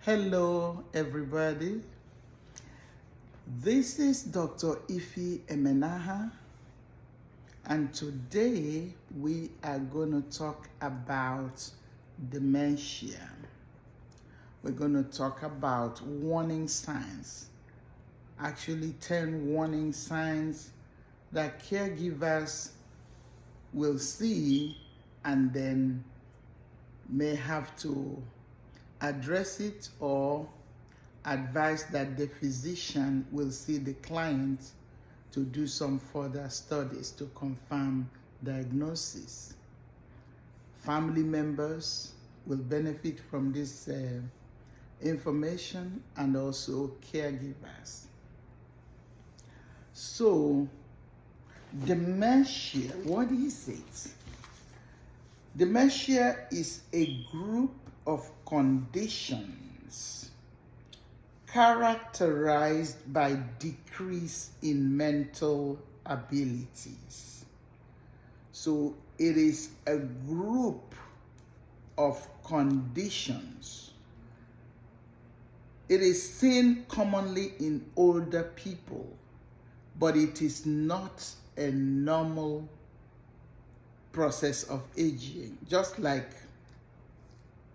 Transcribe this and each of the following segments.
Hello, everybody. This is Dr. Ife Emenaha, and today we are going to talk about dementia. We're going to talk about warning signs, actually 10 warning signs that caregivers will see and then may have to address it or advise that the physician will see the client to do some further studies to confirm diagnosis. Family members will benefit from this information, and also caregivers. So, dementia, what is it? Dementia is a group of conditions characterized by decrease in mental abilities. So it is a group of conditions. It is seen commonly in older people, but it is not a normal process of aging. Just like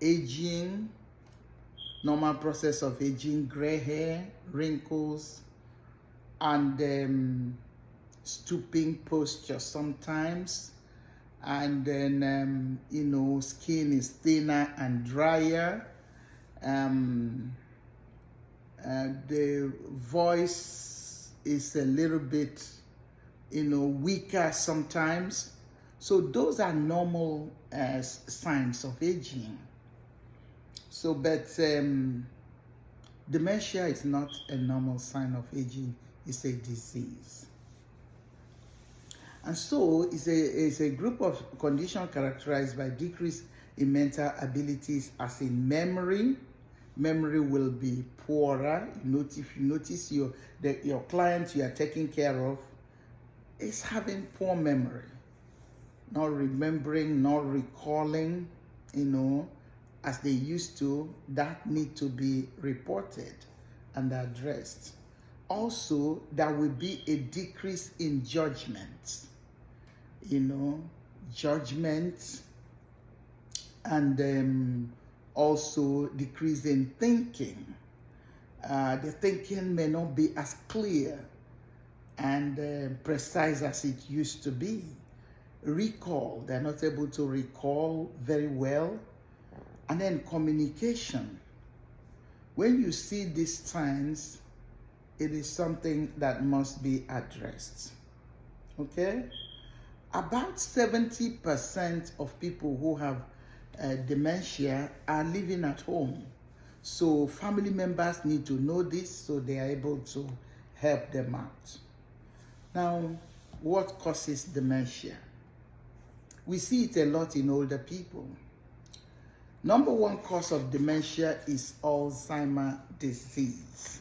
aging, normal process of aging, gray hair, wrinkles, and stooping posture sometimes, and then skin is thinner and drier, the voice is a little bit weaker sometimes. So those are normal signs of aging. So, but dementia is not a normal sign of aging, it's a disease. And so it's a group of conditions characterized by decrease in mental abilities, as in memory. Memory will be poorer. If you notice your client you are taking care of is having poor memory, not remembering, not recalling, as they used to, that need to be reported and addressed. Also, there will be a decrease in judgment, and also decrease in thinking. The thinking may not be as clear and precise as it used to be. Recall, they're not able to recall very well. And then communication. When you see these signs, it is something that must be addressed. Okay? About 70% of people who have dementia are living at home. So family members need to know this so they are able to help them out. Now, what causes dementia? We see it a lot in older people. Number one cause of dementia is Alzheimer's disease.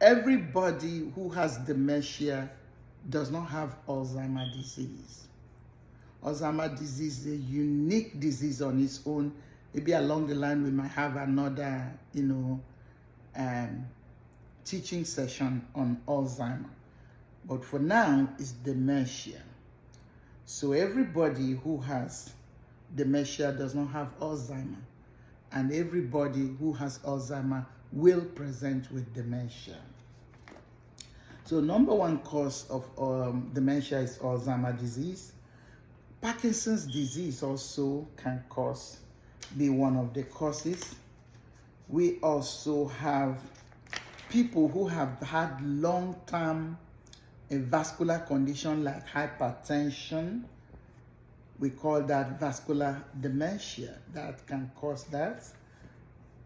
Everybody who has dementia does not have Alzheimer's disease. Alzheimer's disease is a unique disease on its own. Maybe along the line we might have another, teaching session on Alzheimer's. But for now, it's dementia. So everybody who has dementia does not have Alzheimer's, and everybody who has Alzheimer's will present with dementia. So number one cause of dementia is Alzheimer's disease. Parkinson's disease also can be one of the causes. We also have people who have had long-term a vascular condition like hypertension. We call that vascular dementia. That can cause that.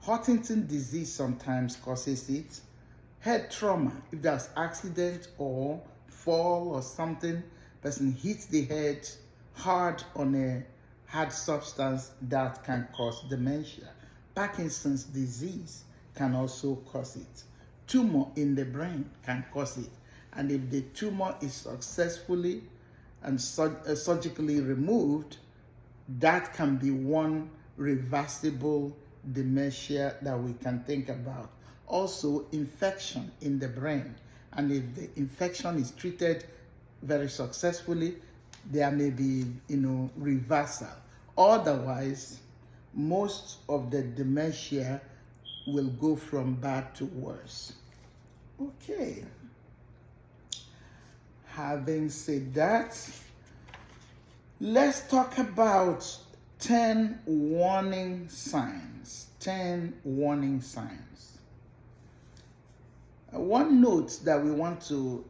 Huntington's disease sometimes causes it. Head trauma, if there's accident or fall or something, person hits the head hard on a hard substance, that can cause dementia. Parkinson's disease can also cause it. Tumor in the brain can cause it. And if the tumor is successfully and surgically removed, that can be one reversible dementia that we can think about. Also, infection in the brain. And if the infection is treated very successfully, there may be, reversal. Otherwise, most of the dementia will go from bad to worse. Okay. Having said that, let's talk about 10 warning signs. 10 warning signs. One note that we want to,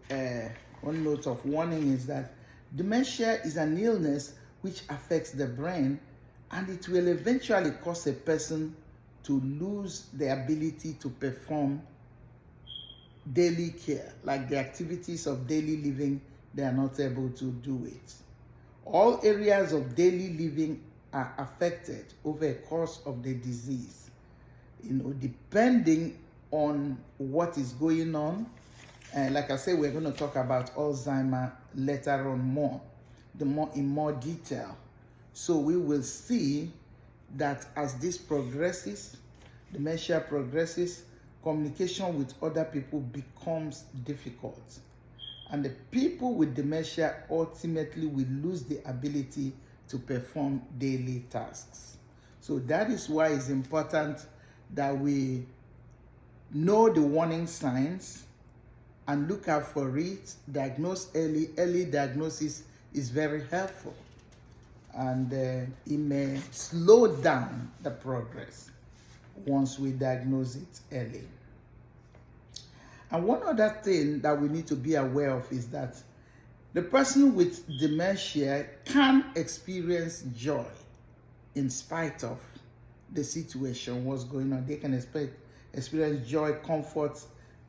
one note of warning is that dementia is an illness which affects the brain, and it will eventually cause a person to lose the ability to perform daily care, like the activities of daily living. They are not able to do it. All areas of daily living are affected over a course of the disease, depending on what is going on. And like I said, we're going to talk about Alzheimer later on in more detail. So we will see that as this progresses, dementia progresses, communication with other people becomes difficult. And the people with dementia ultimately will lose the ability to perform daily tasks. So that is why it's important that we know the warning signs and look out for it, diagnose early. Early diagnosis is very helpful, and it may slow down the progress once we diagnose it early. And one other thing that we need to be aware of is that the person with dementia can experience joy in spite of the situation, what's going on. They can experience joy, comfort,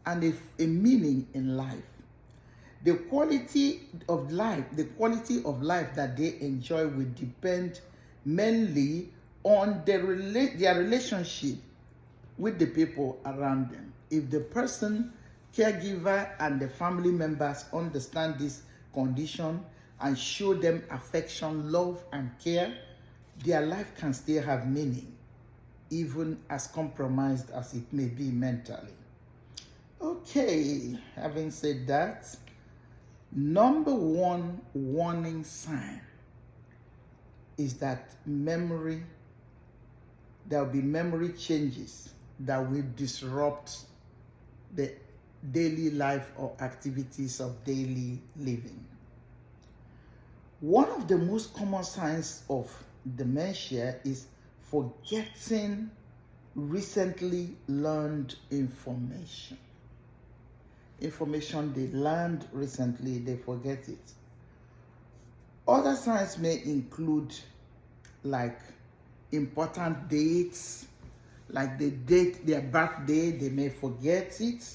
and a meaning in life. The quality of life that they enjoy will depend mainly on their relationship with the people around them. If the person, caregiver, and the family members understand this condition and show them affection, love, and care, their life can still have meaning, even as compromised as it may be mentally. Okay, having said that, number one warning sign is that there will be memory changes that will disrupt the daily life or activities of daily living. One of the most common signs of dementia is forgetting recently learned information. Information they learned recently, they forget it. Other signs may include like important dates, like the date, their birthday, they may forget it.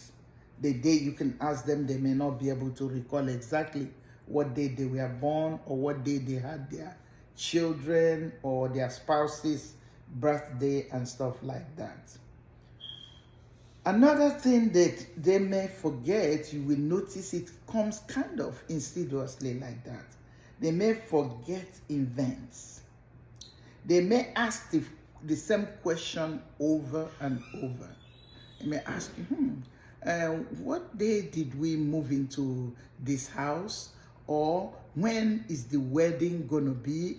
The day you can ask them, they may not be able to recall exactly what day they were born or what day they had their children or their spouse's birthday and stuff like that. Another thing that they may forget, you will notice it comes kind of insidiously like that. They may forget events. They may ask the same question over and over. They may ask you, what day did we move into this house? Or when is the wedding going to be?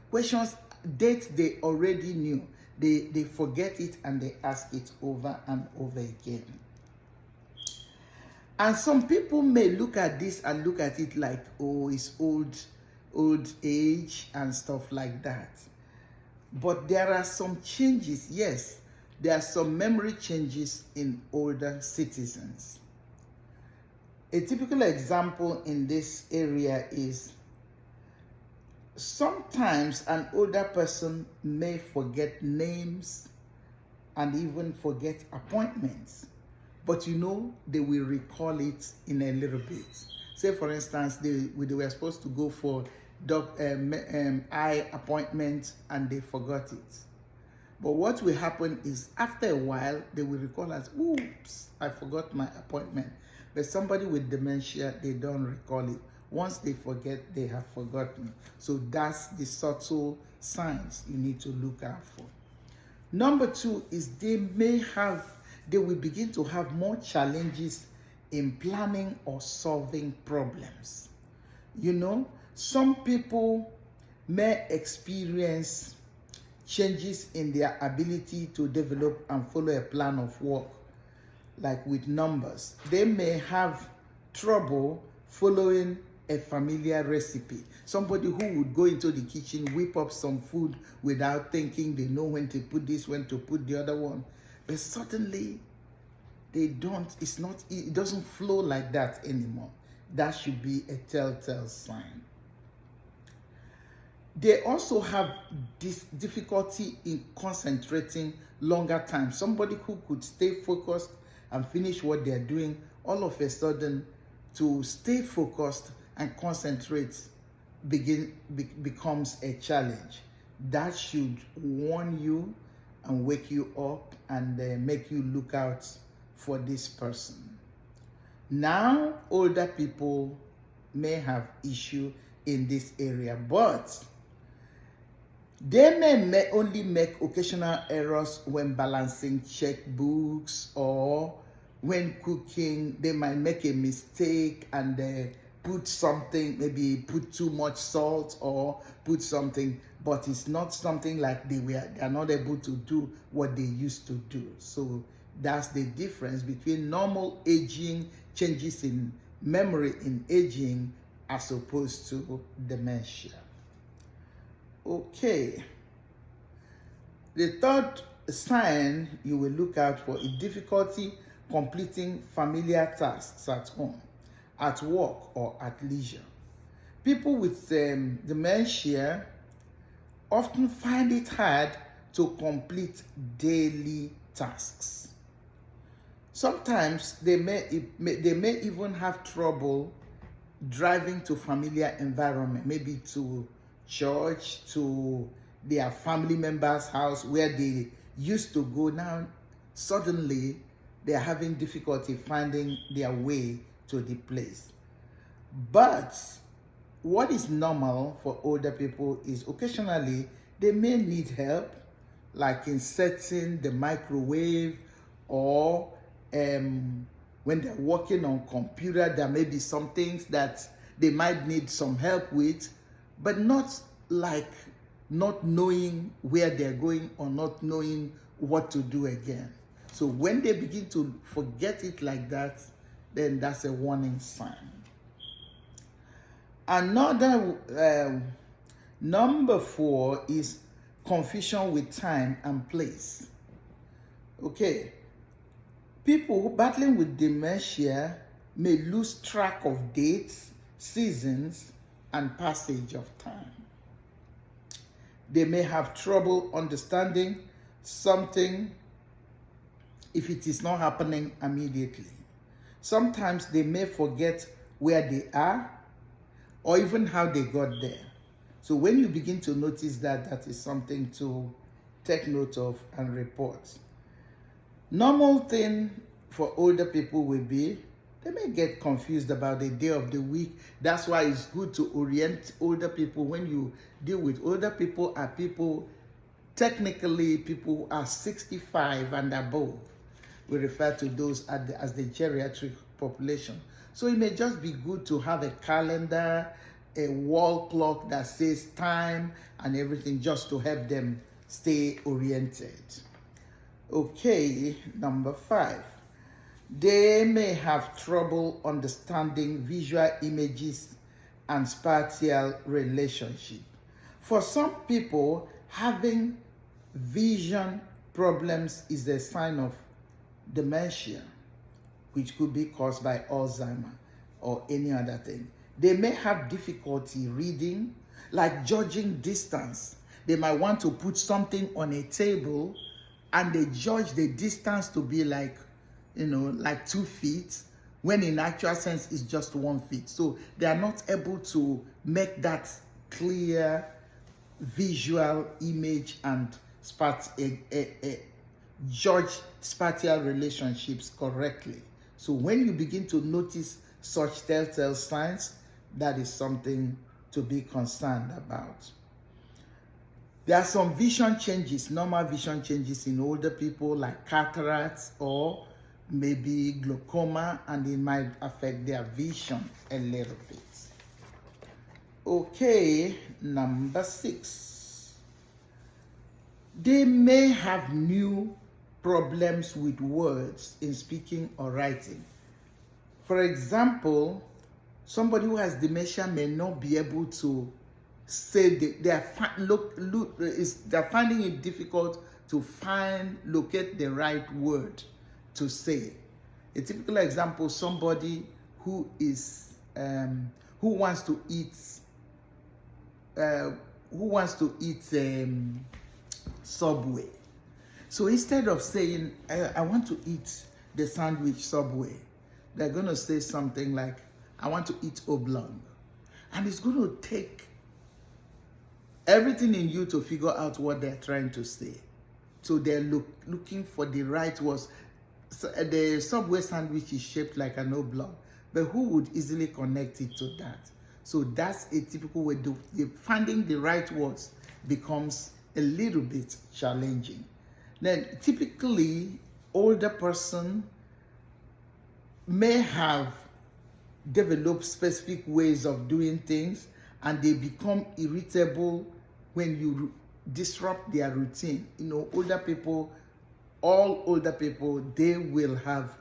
Questions, dates they already knew. They forget it and they ask it over and over again. And some people may look at this and look at it like, oh, it's old age and stuff like that. But there are some changes, yes. There are some memory changes in older citizens. A typical example in this area is sometimes an older person may forget names and even forget appointments, but they will recall it in a little bit. Say, for instance, they were supposed to go for eye appointment and they forgot it. But what will happen is after a while, they will recall as, oops, I forgot my appointment. But somebody with dementia, they don't recall it. Once they forget, they have forgotten. So that's the subtle signs you need to look out for. Number 2 is they will begin to have more challenges in planning or solving problems. You know, some people may experience changes in their ability to develop and follow a plan of work, like with numbers. They may have trouble following a familiar recipe. Somebody who would go into the kitchen, whip up some food without thinking, they know when to put this, when to put the other one. But suddenly, it doesn't flow like that anymore. That should be a telltale sign. They also have this difficulty in concentrating longer time. Somebody who could stay focused and finish what they're doing, all of a sudden, to stay focused and concentrate becomes a challenge. That should warn you and wake you up and make you look out for this person. Now, older people may have issue in this area, but they may only make occasional errors when balancing checkbooks, or when cooking. They might make a mistake and put something, maybe put too much salt or put something, but it's not something like they are not able to do what they used to do. So that's the difference between normal aging, changes in memory in aging, as opposed to dementia. Okay. The third sign you will look out for is difficulty completing familiar tasks at home, at work, or at leisure. People with dementia often find it hard to complete daily tasks. Sometimes they may even have trouble driving to familiar environment, maybe to church, to their family member's house where they used to go. Now, suddenly, they're having difficulty finding their way to the place. But what is normal for older people is occasionally they may need help, like in setting the microwave, or when they're working on computer, there may be some things that they might need some help with, but not like not knowing where they're going or not knowing what to do again. So when they begin to forget it like that, then that's a warning sign. Another number 4 is confusion with time and place. Okay. People battling with dementia may lose track of dates, seasons, and passage of time. They may have trouble understanding something if it is not happening immediately. Sometimes they may forget where they are or even how they got there. So when you begin to notice that, that is something to take note of and report. Normal thing for older people will be they may get confused about the day of the week. That's why it's good to orient older people. When you deal with older people, are people, technically people who are 65 and above. We refer to those as the geriatric population. So it may just be good to have a calendar, a wall clock that says time and everything, just to help them stay oriented. Okay, number 5. They may have trouble understanding visual images and spatial relationship. For some people, having vision problems is a sign of dementia, which could be caused by Alzheimer or any other thing. They may have difficulty reading, like judging distance. They might want to put something on a table and they judge the distance to be like, like 2 feet, when in actual sense it's just 1 feet. So they are not able to make that clear visual image and judge spatial relationships correctly. So when you begin to notice such telltale signs, that is something to be concerned about. There are some vision changes, normal vision changes in older people, like cataracts or maybe glaucoma, and it might affect their vision a little bit. Okay, number 6. They may have new problems with words in speaking or writing. For example, somebody who has dementia may not be able to say they're finding it difficult to locate the right word to say. A typical example: somebody who is who wants to eat Subway. So instead of saying I want to eat the sandwich Subway, they're going to say something like I want to eat oblong, and it's going to take everything in you to figure out what they're trying to say. So they're looking for the right words. So the Subway sandwich is shaped like an oblong, but who would easily connect it to that? So that's a typical way. Finding the right words becomes a little bit challenging. Then typically, older person may have developed specific ways of doing things, and they become irritable when you disrupt their routine. Older people, all older people, they will have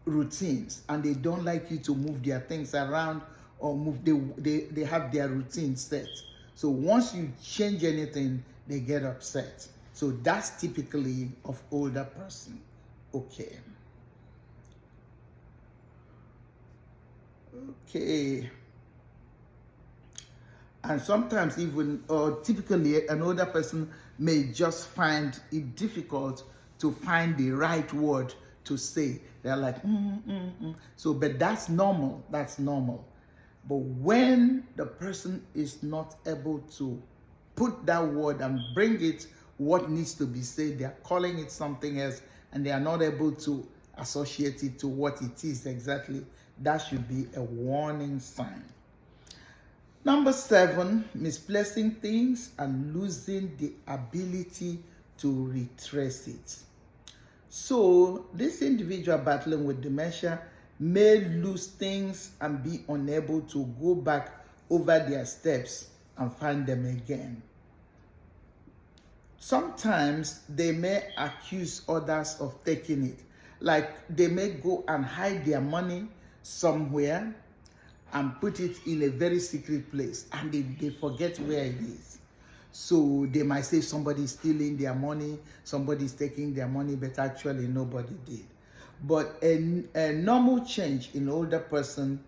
routines, and they don't like you to move their things around or move. They have their routine set. So once you change anything, they get upset. So that's typically of older person. Okay. And sometimes even, or typically, an older person may just find it difficult to find the right word to say. They're like, So, but that's normal. That's normal. But when the person is not able to put that word and bring it what needs to be said, they're calling it something else, and they are not able to associate it to what it is exactly, that should be a warning sign. Number 7, misplacing things and losing the ability to retrace it. So this individual battling with dementia may lose things and be unable to go back over their steps and find them again. Sometimes they may accuse others of taking it. Like they may go and hide their money somewhere and put it in a very secret place, and they forget where it is. So they might say somebody's stealing their money, somebody's taking their money, but actually nobody did. But a normal change in older person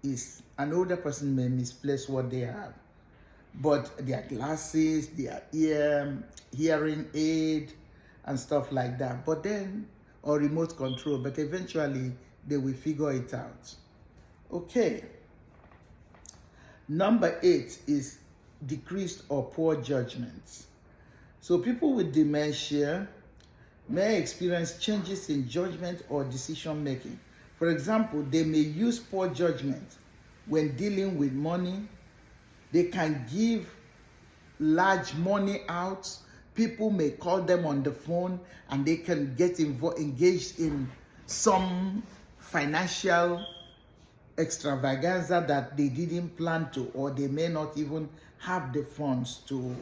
is an older person may misplace what they have, but their glasses, their hearing aid, and stuff like that. But then, or remote control, but eventually they will figure it out. Okay. Number 8 is decreased or poor judgment. So people with dementia may experience changes in judgment or decision making. For example, they may use poor judgment when dealing with money. They can give large money out. People may call them on the phone, and they can get engaged in some financial extravaganza that they didn't plan to, or they may not even have the funds to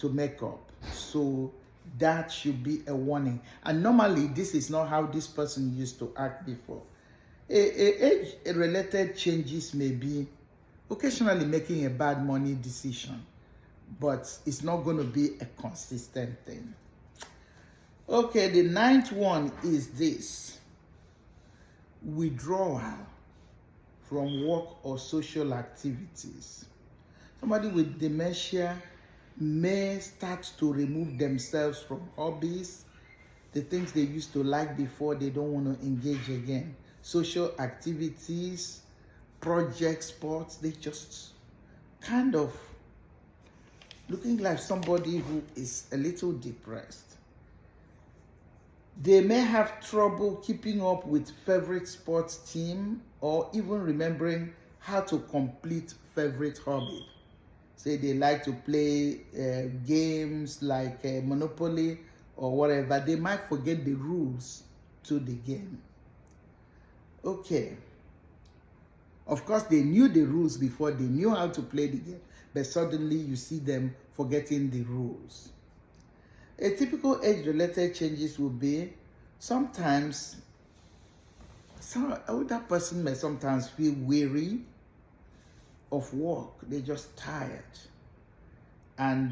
make up. So that should be a warning. And normally this is not how this person used to act before. Age-related changes may be occasionally making a bad money decision, but it's not going to be a consistent thing. Okay, the 9th one is this: withdrawal from work or social activities. Somebody with dementia may start to remove themselves from hobbies, the things they used to like before, they don't want to engage again. Social activities, project, sports, they just kind of looking like somebody who is a little depressed. They may have trouble keeping up with favorite sports team, or even remembering how to complete favorite hobby. Say they like to play games like Monopoly or whatever. They might forget the rules to the game. Okay. Of course, they knew the rules before, they knew how to play the game, but suddenly you see them forgetting the rules. A typical age-related changes will be sometimes some older person may sometimes feel weary of work. They're just tired and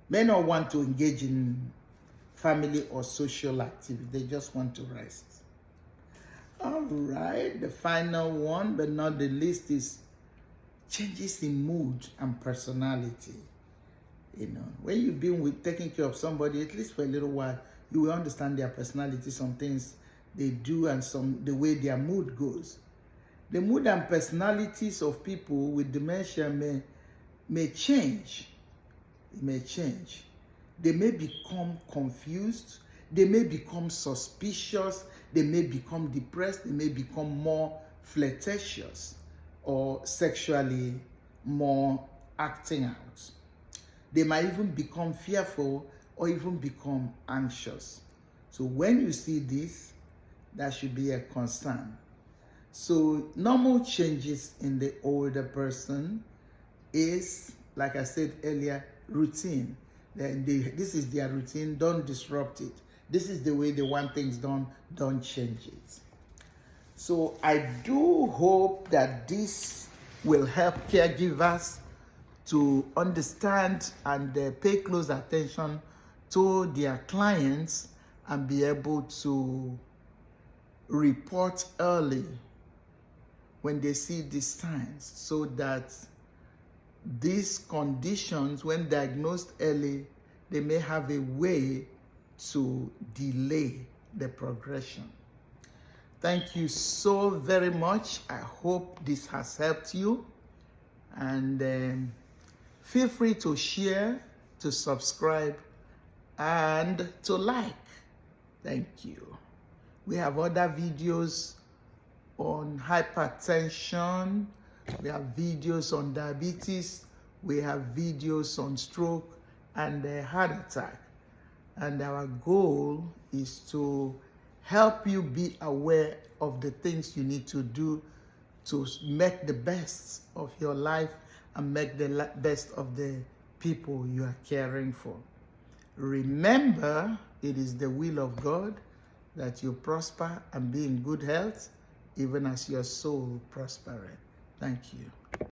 may not want to engage in family or social activity. They just want to rest. All right, the final one, but not the least, is changes in mood and personality. You know, when you've been taking care of somebody, at least for a little while, you will understand their personality, some things they do, and the way their mood goes. The mood and personalities of people with dementia may change. It may change. They may become confused. They may become suspicious. They may become depressed. They may become more flirtatious or sexually more acting out. They might even become fearful or even become anxious. So when you see this, that should be a concern. So normal changes in the older person is, like I said earlier, routine. This is their routine. Don't disrupt it. This is the way they want things done. Don't change it. So I do hope that this will help caregivers to understand and pay close attention to their clients and be able to report early when they see these signs, so that these conditions, when diagnosed early, they may have a way to delay the progression. Thank you so very much. I hope this has helped you, and feel free to share, to subscribe, and to like. Thank you. We have other videos on hypertension, we have videos on diabetes, we have videos on stroke and heart attack. And our goal is to help you be aware of the things you need to do to make the best of your life and make the best of the people you are caring for. Remember, it is the will of God that you prosper and be in good health, even as your soul prospereth. Thank you.